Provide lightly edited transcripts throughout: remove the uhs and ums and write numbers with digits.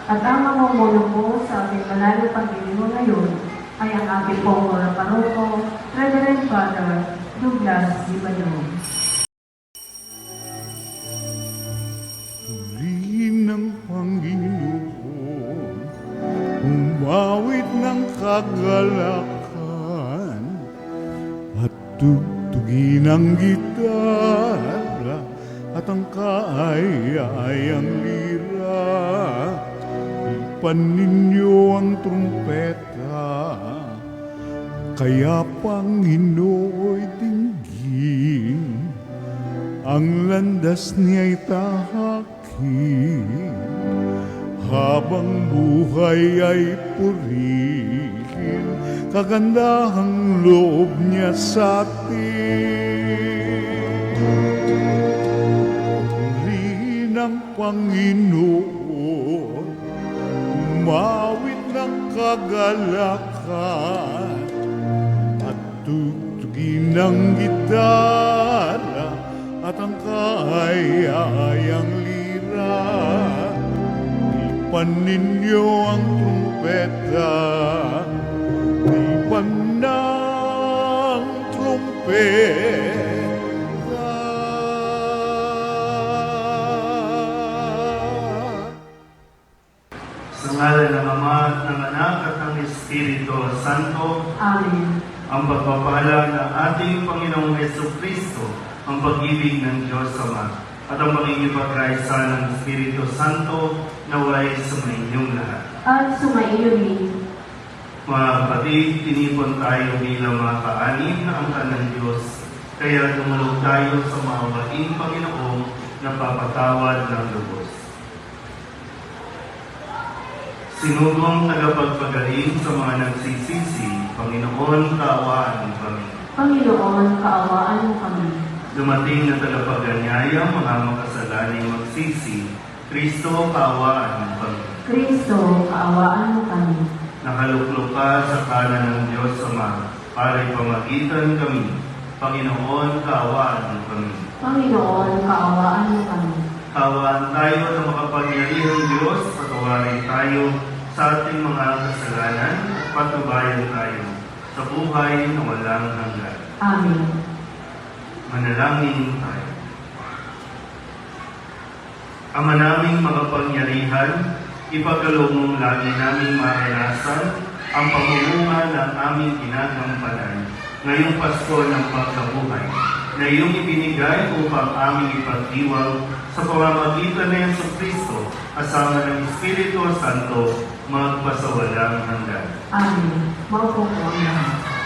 At ang mamumuno po sa ating banal na pagdiriwang ngayon ay ang ating pong mga paroko, Reverend Father Douglas Zibalong. Purihin ng Panginoon, umawit ng kagalakan, at tugtugin ang gitara at ang kaaya-ayang lira. Ipan ninyo ang trumpeta, kaya Panginooy dinggin, ang landas niya'y tahakin, habang buhay ay purihin, kagandahang loob niya sa atin. Purihin ang Panginoon, umawit ng kagalakan, at tugtugin ang gitara at ang kaaya-ayang lira. Ipan ninyo ang trumpeta, ipan ng trumpeta. Sa ngalan ng Ama at ng Anak at ng Espiritu Santo. Amen. Ang pagpapala ng ating Panginoong Jesucristo, ang pag-ibig ng Diyos Ama, at ang pakikipagkaisa ng Espiritu Santo naway sumainyong lahat. At sumaiyo rin. Mga kapatid, tinipon tayo bilang mga kaanin na angkan ng Diyos, kaya tumulog tayo sa maawaing Panginoong napapatawad ng lubos. Sinugong tagapagpagaling sa mga nagsisisi, Panginoon, kaawaan mo kami. Panginoon, kaawaan mo kami. Dumating na tagapaganyaya, mga makasalaning magsisi, Kristo, kaawaan mo kami. Kristo, kaawaan mo kami. Nakaluklok ka sa kanan ng Diyos Ama, para ipamagitan kami. Panginoon, kaawaan mo kami. Panginoon, kaawaan mo kami. Kaawaan tayo ng makapangyarihang Diyos, patawarin tayo sa ating mga kasalanan at patubayan tayo sa buhay na walang hanggan. Amen. Manalangin tayo. Ama naming makapangyarihan, ipagkaloob mong lagi naming maranasan ang pamumuha ng aming ginagampanan ngayong Pasko ng pagkabuhay na iyong ibinigay upang aming ipagdiwang sa pamamagitan ng Jesucristo kasama ng Espiritu Santo magpasawalang hanggan. Amen. Maupo po ang lahat.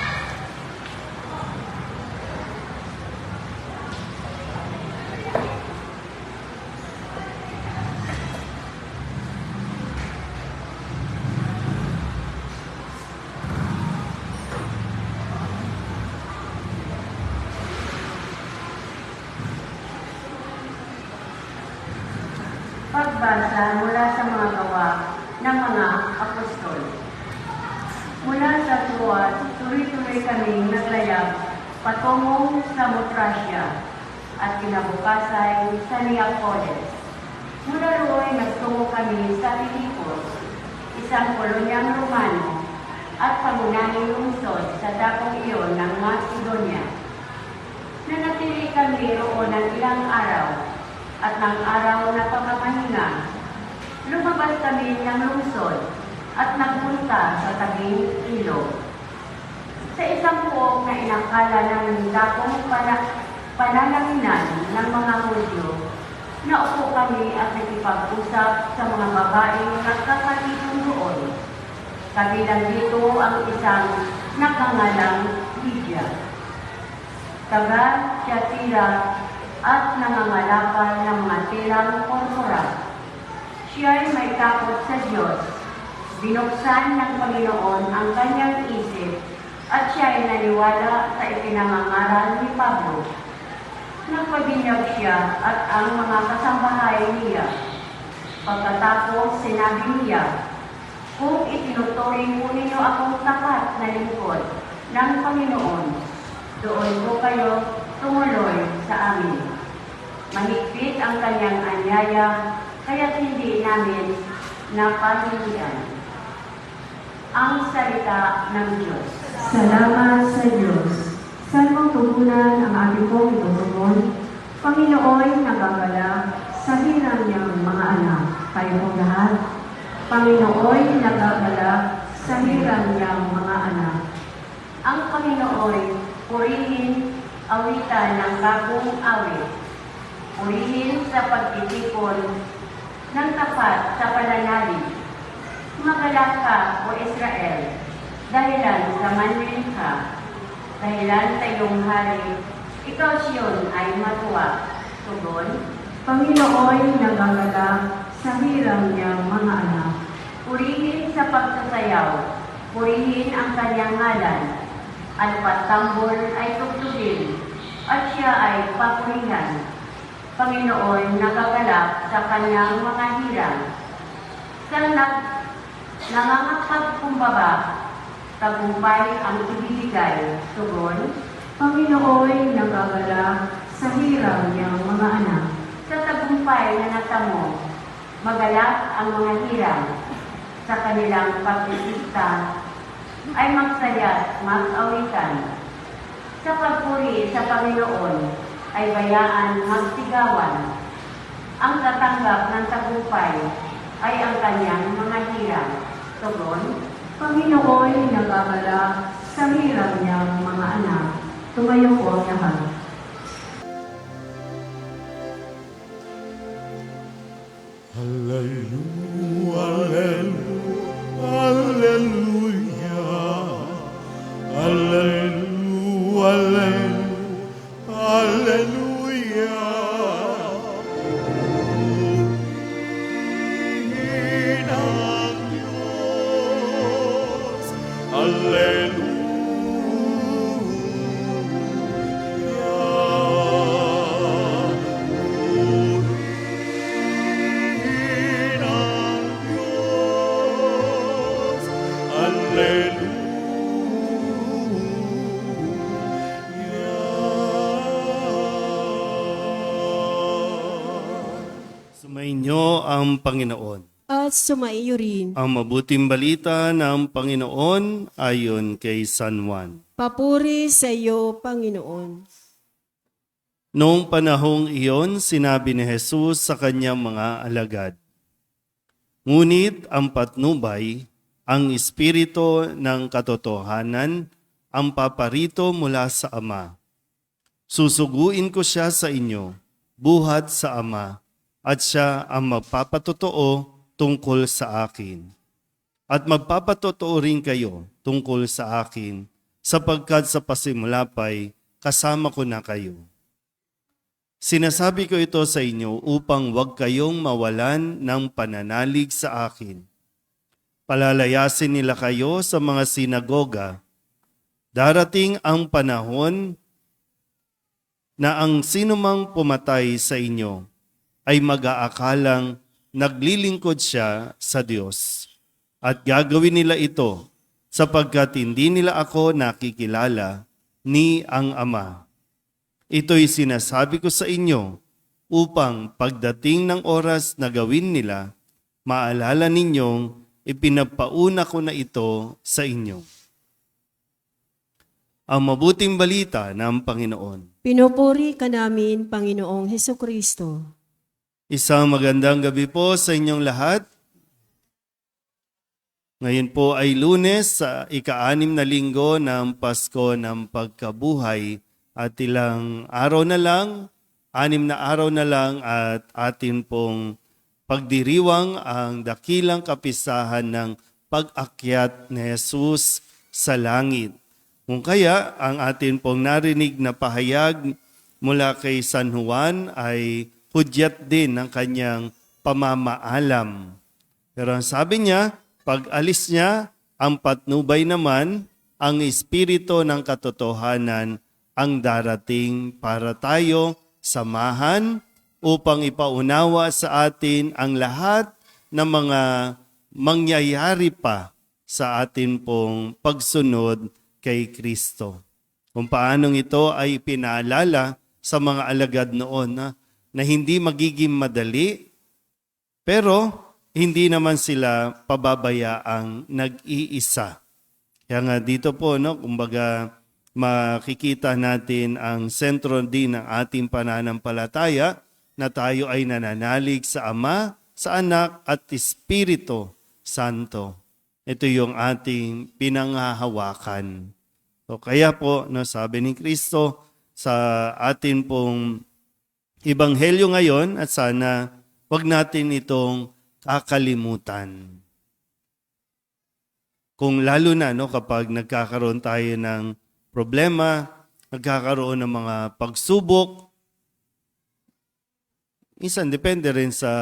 Pagbasa mula sa mga gawa ng mga apostol. Mula sa Troas, tuloy-tuloy kaming naglayag patungong sa Motrasya at kinabukasan sa Neapolis. Mula roon nagtungo kami sa Filipos, isang kolonyang Romano at pangunahing lungsod sa dakong iyon ng Macedonia. Nanatili kami roon ng ilang araw. At ng araw na pamamahinga, lumabas kami ng lungsod at nagpunta sa tabing ilog. Sa isang puok na inakala ng dakong panananginan ng mga Hudyo, naupo kami at nakipag-usap sa mga babaeng nagkakatipon doon. Kabilang dito ang isang nakangalang Lydia, taga Thyatira, at nangangalapan ng mga telang purpura. Siya ay may takot sa Diyos. Binuksan ng Panginoon ang kanyang isip at siya ay naniwala sa ipinangangaral ni Pablo. Nagpabinyag siya at ang mga kasambahay niya. Pagkatapos sinabi niya, "Kung itinuturing mo ninyo akong tapat na lingkod ng Panginoon, doon ko kayo tumuloy sa amin." Mahigpit ang kanyang anyaya, kaya't hindi namin na pamilya. Ang salita ng Diyos. Salamat sa Diyos. Saan mong tugunan ang ating pong itutugon? Panginoon, nagagalak sa hirang niyang mga anak. Tayo po lahat. Panginoon, nagagalak sa hirang niyang mga anak. Ang Panginoon, purihin, awitan ng bagong awit. Purihin sa pagtitipon ng tapat sa pananalig. Magalak ka, O Israel, dahilan sa manlin ka, dahilan sa iyong hari, ikaw Siyon ay matuwa. Tugon, Panginoon, nagagalak sa hirang niyang mga anak. purihin sa pagsasayaw, purihin ang kanyang ngalan, at patambol ay tugtugin, at siya ay papurihan. Panginoon, nagagalak sa kanyang mga hirang, sa nangangapagkumbaba, tagumpay ang ibibigay. Tugon, Panginoon, nagagalak sa hirang niyang mga anak. sa tagumpay na natamo, magalak ang mga hirang, sa kanilang pagtisikta ay magsaya't mag-awitan. Sa pagpuri sa Panginoon ay bayaan magsigawan. Ang tatanggap ng tagumpay ay ang kanyang mga hirang. Tugon, Panginoon, nagagalak sa hirang niyang mga anak. Tumayo po ang lahat. Hallelujah, hallelujah, hallelujah, hallelujah. Purihin ang Diyos, hallelujah. Purihin ang Diyos, hallelujah. Sumainyo ang Panginoon. At sumaiyo rin. Ang mabuting balita ng Panginoon ayon kay San Juan. Papuri sa iyo, Panginoon. Noong panahong iyon, sinabi ni Jesus sa kanyang mga alagad, "Ngunit ang patnubay, ang Espiritu ng katotohanan, ang paparito mula sa Ama. Susuguin ko siya sa inyo, buhat sa Ama, at siya ang magpapatotoo tungkol sa akin. At magpapatotoo rin kayo tungkol sa akin, sapagkat sa pasimula pa'y kasama ko na kayo. Sinasabi ko ito sa inyo upang huwag kayong mawalan ng pananalig sa akin. Palalayasin nila kayo sa mga sinagoga. Darating ang panahon na ang sinumang pumatay sa inyo ay mag-aakalang naglilingkod siya sa Diyos. At gagawin nila ito sapagkat hindi nila ako nakikilala ni ang Ama. Ito'y sinasabi ko sa inyo upang pagdating ng oras na gawin nila, maalala ninyong ipinapauna ko na ito sa inyo." Ang mabuting balita ng Panginoon. Pinupuri ka namin, Panginoong Hesukristo. Isang magandang gabi po sa inyong lahat. Ngayon po ay Lunes sa ika-6 na linggo ng Pasko ng Pagkabuhay at ilang araw na lang, 6 na araw na lang at atin pong pagdiriwang ang dakilang kapisahan ng pag-akyat ni Jesus sa langit. Kung kaya ang atin pong narinig na pahayag mula kay San Juan ay hudyat din ng kanyang pamamaalam. Pero ang sabi niya, pag alis niya, ang patnubay naman, ang Espiritu ng katotohanan ang darating para tayo samahan upang ipaunawa sa atin ang lahat ng mga mangyayari pa sa atin pong pagsunod kay Kristo. Kung paanong ito ay pinaalala sa mga alagad noon na hindi magiging madali, pero hindi naman sila pababayaang nag-iisa. Kaya nga dito po, no, kumbaga makikita natin ang sentro din ng ating pananampalataya na tayo ay nananalig sa Ama, sa Anak at Espiritu Santo. Ito yung ating pinanghahawakan. So kaya po, no, sabi ni Kristo sa atin pong Ebanghelyo ngayon at sana wag natin itong kakalimutan. Kung lalo na no, kapag nagkakaroon tayo ng problema, nagkakaroon ng mga pagsubok, minsan depende rin sa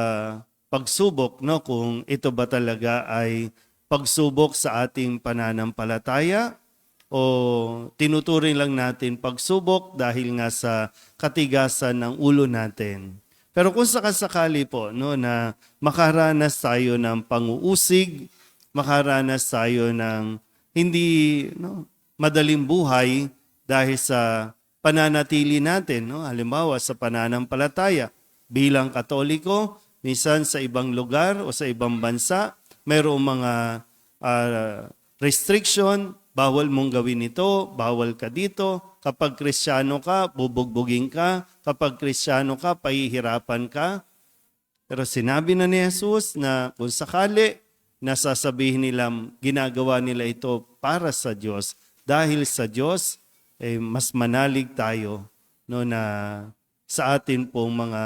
pagsubok, no, kung ito ba talaga ay pagsubok sa ating pananampalataya o tinuturing lang natin pagsubok dahil nga sa katigasan ng ulo natin. Pero kung sakasakali po, no, na makaranas tayo ng panguusig, makaranas tayo ng hindi, no, madaling buhay dahil sa pananatili natin, no, halimbawa sa pananampalataya bilang Katoliko, minsan sa ibang lugar o sa ibang bansa, mayroong mga restriction, bawal mong gawin ito, bawal ka dito. Kapag Kristiyano ka, bubugbugin ka. Kapag Kristiyano ka, pahihirapan ka. Pero sinabi na ni Jesus na kung sakali, nasasabihin nila, ginagawa nila ito para sa Diyos. Dahil sa Diyos, mas manalig tayo, no, na sa atin pong mga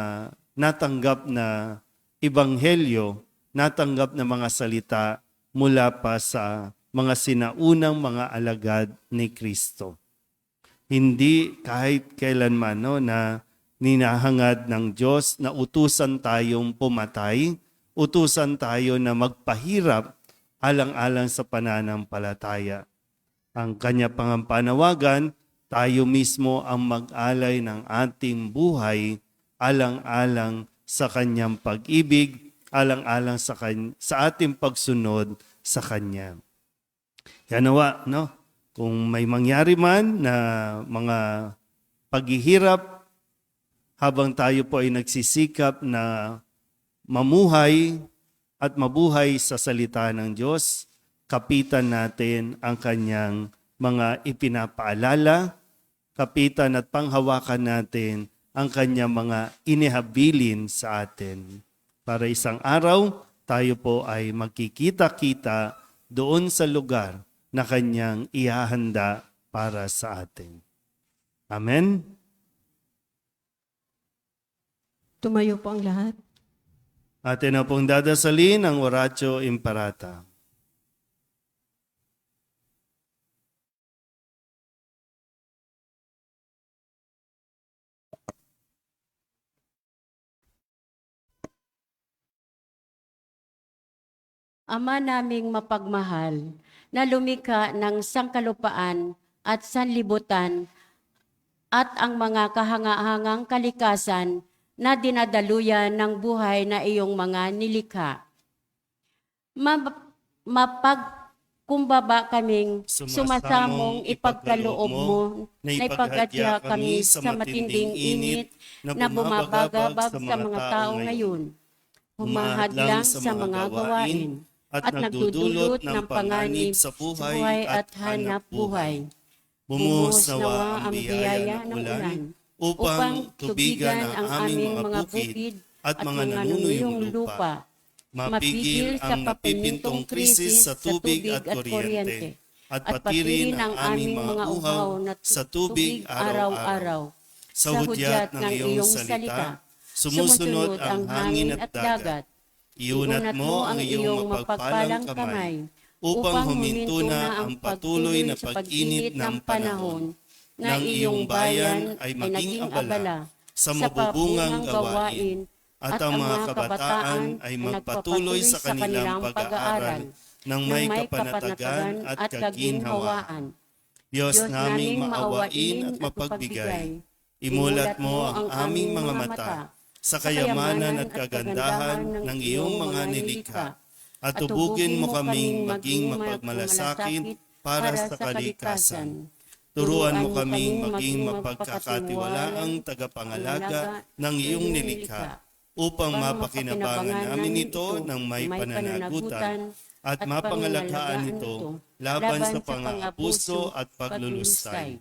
natanggap na ebanghelyo, natanggap na mga salita mula pa sa mga sinaunang mga alagad ni Kristo. Hindi kahit kailanman, no, na ninahangad ng Diyos na utusan tayong pumatay, utusan tayo na magpahirap alang-alang sa pananampalataya. Ang kanya panawagan, tayo mismo ang mag-alay ng ating buhay alang-alang sa kanyang pag-ibig, alang-alang sa ating pagsunod sa kanya. Kaya nawa, no, kung may mangyari man na mga paghihirap habang tayo po ay nagsisikap na mamuhay at mabuhay sa salita ng Diyos, kapitan natin ang kanyang mga ipinapaalala, kapitan at panghawakan natin ang kanyang mga inihabilin sa atin. Para isang araw, tayo po ay magkikita-kita doon sa lugar na kanyang ihahanda para sa atin. Amen? Tumayo po ang lahat. Atin na pong dadasalin ang Oratio Imparata. Ama naming mapagmahal, na lumikha ng sangkalupaan at sanlibutan at ang mga kahanga-hangang kalikasan na dinadaluyan ng buhay na iyong mga nilikha. Mapagkumbaba kaming sumasamong ipagkaloob mo na ipaghatya kami sa matinding init na bumabagabag sa mga tao ngayon, humahadlang sa mga gawain, at nagdudulot ng panganib sa buhay at hanap buhay. Bumuhos nawa ang biyaya ng ulan upang tubigan ang aming mga bukid at mga nanunuyong lupa, mapigil sa papimintong krisis sa tubig at kuryente, at patirin ang aming mga uhaw na sa tubig araw-araw. Sa hudyat ng iyong salita, sumusunod ang hangin at dagat. Iunat mo ang iyong mapagpalang kamay upang huminto na ang patuloy na pag-init ng panahon na iyong bayan ay maging abala sa mabubungang gawain at ang mga kabataan ay magpatuloy sa kanilang pag-aaral ng may kapanatagan at kaginhawaan. Diyos naming maawain at mapagbigay, imulat mo ang aming mga mata sa kayamanan at kagandahan ng iyong mga nilikha, at tubugin mo kaming maging mapagmalasakit para sa kalikasan. Turuan mo kaming maging mapagkakatiwalaang tagapangalaga ng iyong nilikha, upang mapakinabangan namin ito ng may pananagutan at mapangalagaan ito laban sa pang-aabuso at paglulustay.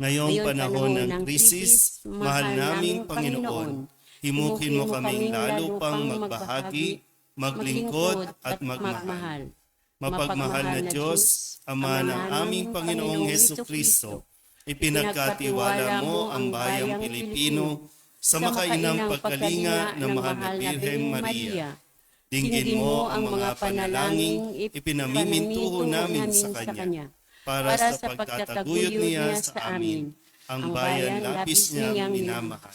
Ngayong panahon ng krisis, mahal naming Panginoon, himukin mo kaming lalo pang magbahagi, maglingkod at magmahal. Mapagmahal na Diyos, Ama ng aming Panginoong Hesukristo, ipinagkatiwala mo ang bayang Pilipino sa makainang pagkalinga ng mahal na Birhen Maria. Dinggin mo ang mga panalangin ipinamimintuho namin sa Kanya para sa pagtataguyod niya sa amin, ang bayan labis niyang minamahal.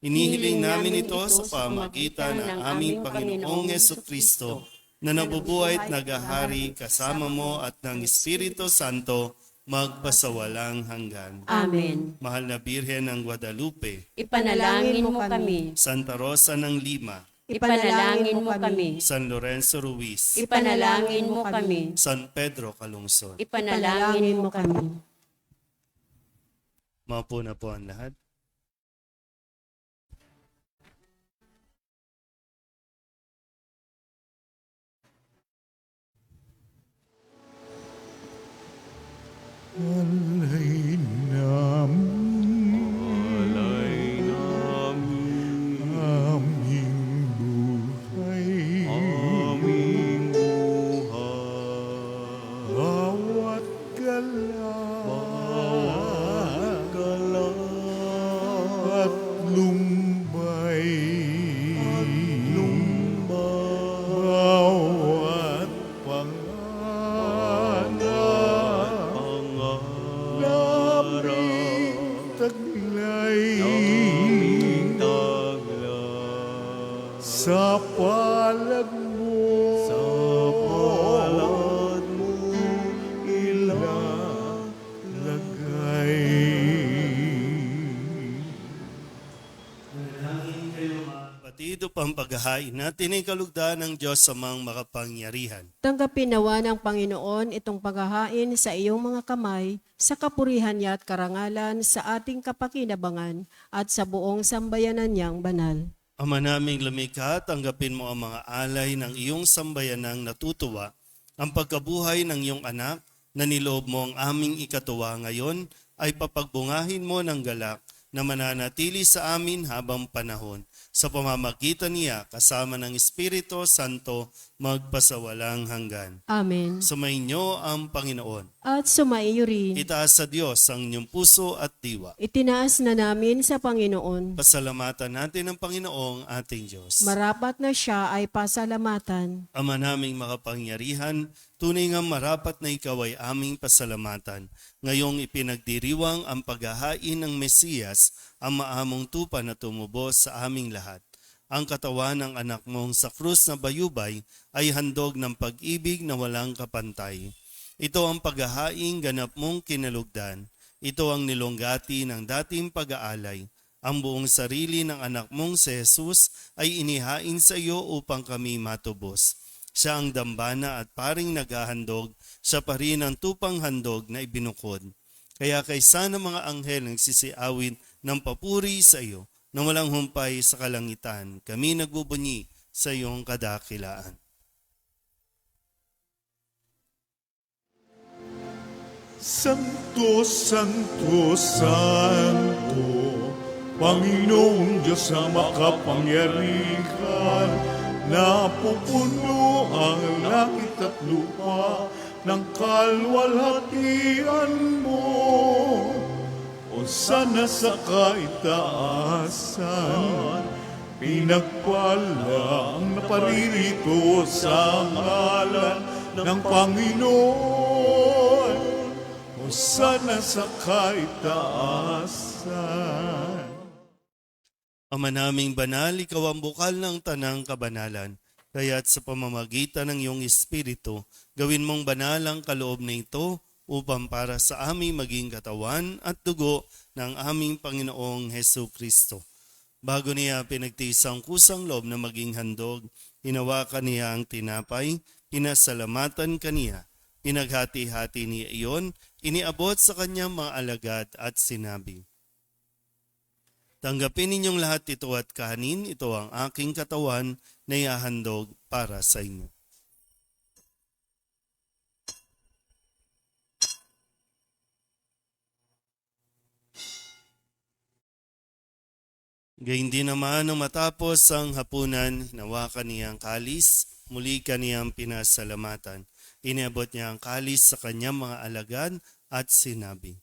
Inihiling namin ito sa pamagitan ng aming Panginoong Hesukristo na nabubuhay at naghahari kasama mo at ng Espiritu Santo magpasawalang hanggan. Amen. Mahal na Birhen ng Guadalupe, Ipanalangin mo kami. Santa Rosa ng Lima, Ipanalangin mo kami. San Lorenzo Ruiz, Ipanalangin mo kami. San Pedro Calungsod. Ipanalangin mo kami. Maupo na po ang lahat. Alay namin aming buhay, bawat galaw at lumbay, bawat sa palad mo, ilalagay. Kapatid, upang paghahain natin ay kalugdan ng Diyos sa mga makapangyarihan. Tanggapin nawa ng Panginoon itong paghahain sa iyong mga kamay, sa kapurihan niya at karangalan sa ating kapakinabangan at sa buong sambayanan niyang banal. Ama naming lumikha, tanggapin mo ang mga alay ng iyong sambayanang natutuwa, ang pagkabuhay ng iyong anak na niloob mo ang aming ikatuwa ngayon ay papagbungahin mo ng galak na mananatili sa amin habang panahon. Sa pamamagitan niya kasama ng Espiritu Santo magpasawalang hanggan. Amen. Sumainyo ang Panginoon. At sumaiyo rin. Itaas sa Diyos ang inyong puso at diwa. Itinaas na namin sa Panginoon. Pasalamatan natin ang Panginoong ating Diyos. Marapat na siya ay pasalamatan. Ama naming makapangyarihan, tunay nga marapat na ikaw ay aming pasalamatan. Ngayong ipinagdiriwang ang paghahain ng Mesiyas, ang maamong tupa na tumubos sa aming lahat. Ang katawan ng anak mong sa krus na bayubay ay handog ng pag-ibig na walang kapantay. Ito ang paghahaing ganap mong kinalugdan. Ito ang nilonggati ng dating pag-aalay. Ang buong sarili ng anak mong si Jesus ay inihain sa iyo upang kami matubos. Siya ang dambana at paring naghahandog, siya pa rin ang tupang handog na ibinukod. Kaya kaysa ng mga anghel ang sisiawin ng papuri sa iyo, na walang humpay sa kalangitan, kami nagbubunyi sa iyong kadakilaan. Santo, Santo, Santo, Panginoong Diyos na makapangyarihan, napupuno ang langit at lupa ng kalwalhatian mo. O sana sa kaitaasan, pinagpala ang naparirito sa ngalan ng Panginoon. O sana sa kaitaasan. Ama naming banal, ikaw ang bukal ng tanang kabanalan. Kaya't sa pamamagitan ng iyong Espiritu, gawin mong banal ang kaloob na ito upang para sa aming maging katawan at dugo ng aming Panginoong Hesukristo. Bago niya pinagtiis ang kusang loob na maging handog, hinawakan niya ang tinapay, pinasalamatan kaniya, pinaghati-hati niya iyon, iniabot sa kanyang mga alagad at sinabi, Tanggapin ninyong lahat ito at kanin, ito ang aking katawan na ihahandog para sa inyo. Gayun din naman nang matapos ang hapunan, hinawakan niya ang kalis, muli kaniyang pinasalamatan. Iniabot niya ang kalis sa kanyang mga alagad at sinabi,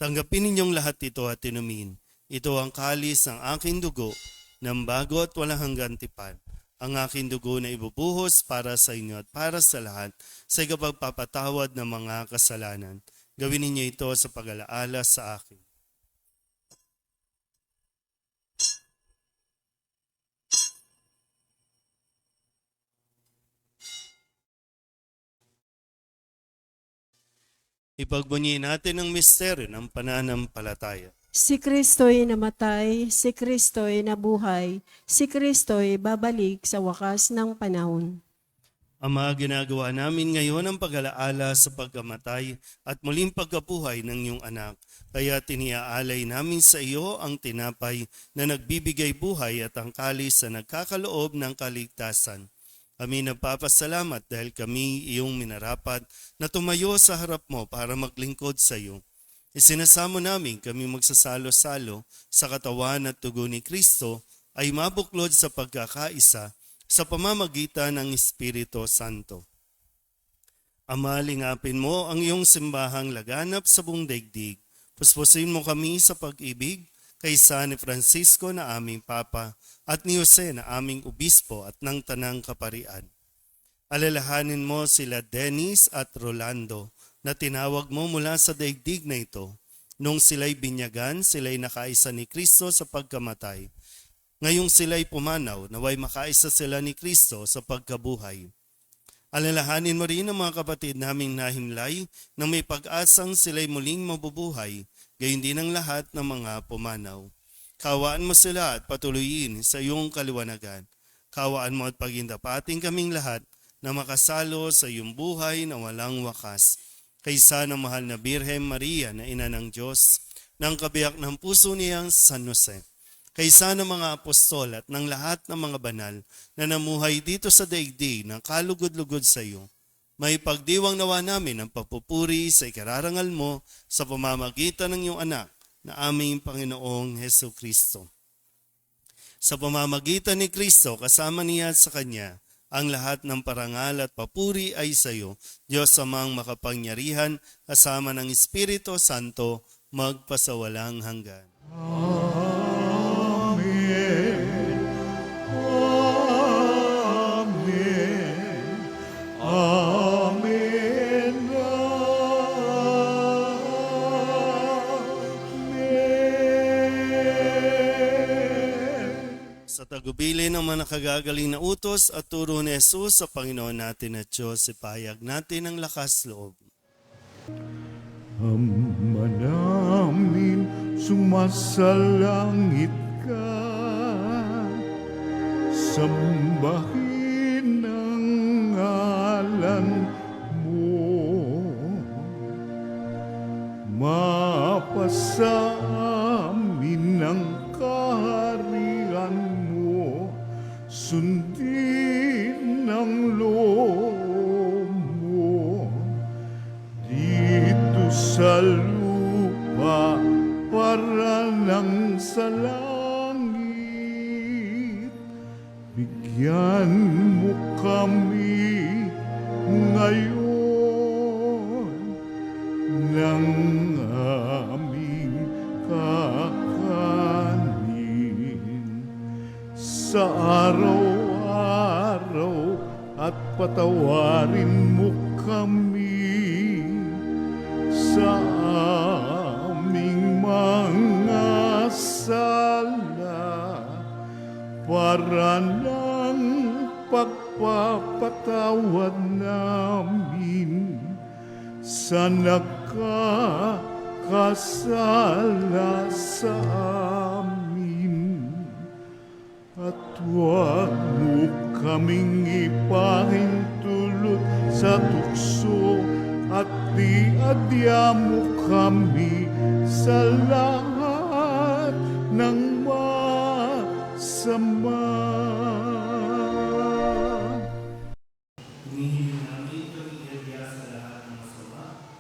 tanggapin ninyong lahat ito at inumin. Ito ang kalis ng aking dugo, ng bago at walang hanggang tipan. Ang aking dugo na ibubuhos para sa inyo at para sa lahat sa ikapagpapatawad ng mga kasalanan. Gawin ninyo ito sa pag-alaala sa akin. Ipagbunyi natin ang misteryo ng pananampalataya. Si Kristo'y namatay, si Kristo'y nabuhay, si Kristo'y babalik sa wakas ng panahon. Ama, ginagawa namin ngayon ang pag-alaala sa pagkamatay at muling pagkabuhay ng iyong anak. Kaya tiniaalay namin sa iyo ang tinapay na nagbibigay buhay at ang kalis na nagkakaloob ng kaligtasan. Kami nagpapasalamat dahil kami iyong minarapat na tumayo sa harap mo para maglingkod sa iyo. Isinasamo namin kami magsasalo-salo sa katawan at dugo ni Kristo ay mabuklod sa pagkakaisa sa pamamagitan ng Espiritu Santo. Ama, lingapin mo ang iyong simbahang laganap sa buong daigdig. Puspusin mo kami sa pag-ibig kaysa ni Francisco na aming Papa at ni Jose na aming Obispo at ng Tanang Kaparian. Alalahanin mo sila Dennis at Rolando na tinawag mo mula sa daigdig na ito. Nung sila'y binyagan, sila'y nakaisa ni Kristo sa pagkamatay. Ngayong sila'y pumanaw, naway makaisa sila ni Kristo sa pagkabuhay. Alalahanin mo rin ang mga kapatid naming nahimlay na may pag-asang sila'y muling mabubuhay, gayon din ang lahat ng mga pumanaw. Kawaan mo sila at patuloyin sa iyong kaliwanagan. Kawaan mo at pagindapating kaming lahat na makasalo sa iyong buhay na walang wakas. Kaysa ng mahal na Birhen Maria na ina ng Diyos, ng kabiyak ng puso niyang San Jose. Kaysa ng mga apostol at ng lahat ng mga banal na namuhay dito sa daigdig ng kalugod-lugod sa iyo. May pagdiwang nawa namin ang papupuri sa ikararangal mo sa pamamagitan ng iyong anak na aming Panginoong Hesu Kristo. Sa pamamagitan ni Kristo, kasama niya at sa Kanya, ang lahat ng parangal at papuri ay sa iyo, Diyos amang makapangyarihan, kasama ng Espiritu Santo, magpasawalang hanggan. Amen. Amen. Amen. Sa tagubilin ng mga nakagagaling na utos at turo ni Jesus sa Panginoon natin at Diyos, ipahayag natin ang lakas loob. Ama namin, sumasalangit ka, sambahin ang ngalan mo, mapasa amin ang kaharian mo, sundin ang loob mo, dito sa lupa para lang sa langit. Bigyan mo kami ngayon ng aming kakanin sa araw-araw at patawarin mo kami sa aming mga sala para ng pagpapatawad namin sa nagkakasala sa amin. At huwag mo kaming ipahintulot sa tukso at diadya mo kami sa lahat ng sama.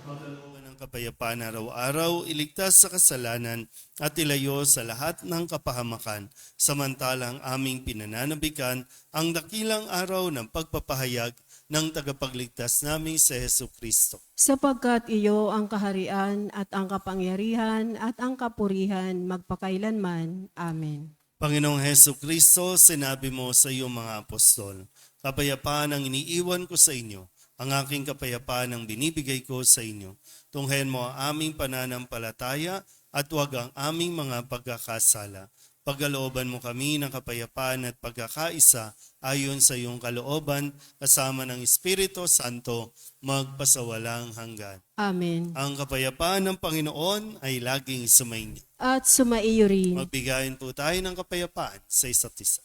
Pagkalooban ng kapayapaan araw-araw, iligtas sa kasalanan at ilayo sa lahat ng kapahamakan, samantalang aming pinananabikan ang dakilang araw ng pagpapahayag ng tagapagligtas naming si Hesu Kristo. Sapagkat iyo ang kaharian at ang kapangyarihan at ang kapurihan magpakailanman. Amen. Panginoong Hesu Kristo, sinabi mo sa iyong mga apostol, kapayapaan ang iniiwan ko sa inyo, ang aking kapayapaan ang binibigay ko sa inyo. Tunghayan mo ang aming pananampalataya at huwag ang aming mga pagkakasala. Pagkalooban mo kami ng kapayapaan at pagkakaisa ayon sa iyong kalooban, kasama ng Espiritu Santo, magpasawalang hanggan. Amen. Ang kapayapaan ng Panginoon ay laging sumainyo. At sumaiyo rin. Magbigayin po tayo ng kapayapaan sa isa't isa.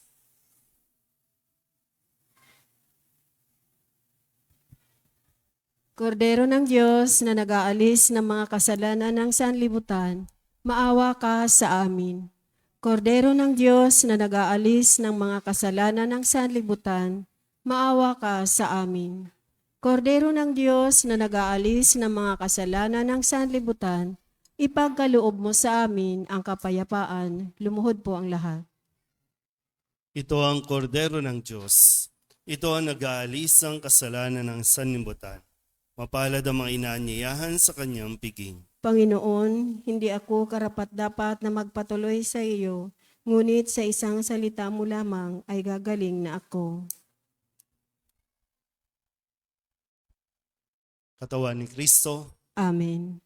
Kordero ng Diyos na nag-aalis ng mga kasalanan ng sanlibutan, maawa ka sa amin. Kordero ng Diyos na nag-aalis ng mga kasalanan ng sanlibutan, maawa ka sa amin. Kordero ng Diyos na nag-aalis ng mga kasalanan ng sanlibutan, ipagkaloob mo sa amin ang kapayapaan. Lumuhod po ang lahat. Ito ang kordero ng Diyos. Ito ang nag-aalis ng kasalanan ng sanlibutan. Mapalad ang mga inaanyayahan sa kanyang piging. Panginoon, hindi ako karapat-dapat na magpatuloy sa iyo, ngunit sa isang salita mo lamang ay gagaling na ako. Katawan ni Kristo, Amen.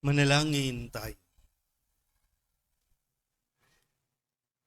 manalangin tayo.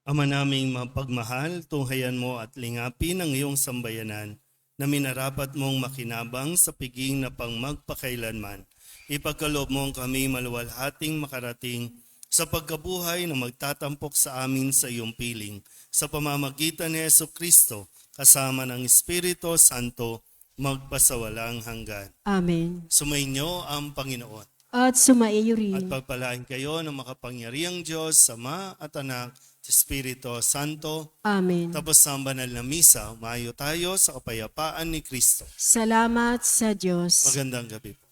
Ama naming mapagmahal, tunghayan mo at lingapin ang iyong sambayanan na minarapat mong makinabang sa piging na pang magpakailanman. Ipagkaloob mo kami maluwalhating makarating sa pagkabuhay na magtatampok sa amin sa iyong piling. Sa pamamagitan ni Hesu Kristo, kasama ng Espiritu Santo, magpasawalang hanggan. Amen. Sumainyo ang Panginoon. At sumaiyo rin. At pagpalain kayo ng makapangyarihang Diyos, Ama at Anak, Espiritu Santo. Amen. Tapos sa banal na misa, umayo tayo sa kapayapaan ni Kristo. Salamat sa Diyos. Magandang gabi po.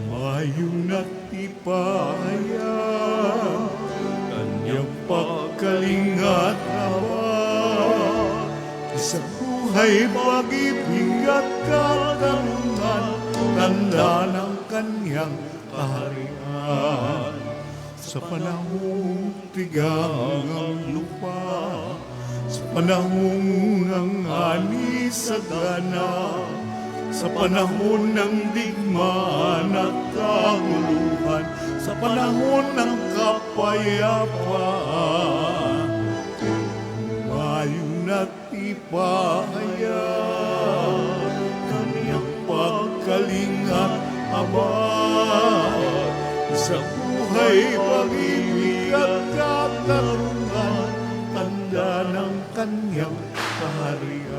Mayong natipaya, kanyang pagkalingat nawa, sa buhay buhay, pag-ibig at katarungan, tanda ng kanyang kaharian. Sa panahong tigang ang lupa, sa panahon ng ani sa gana, sa panahon ng digmaan at kaguluhan, sa panahon ng kapayapaan, mayon at ipahaya kaniyang pagkalinga abad. Sa buhay, pag-ibig at katarungan, tanda ng kanyang kaharian.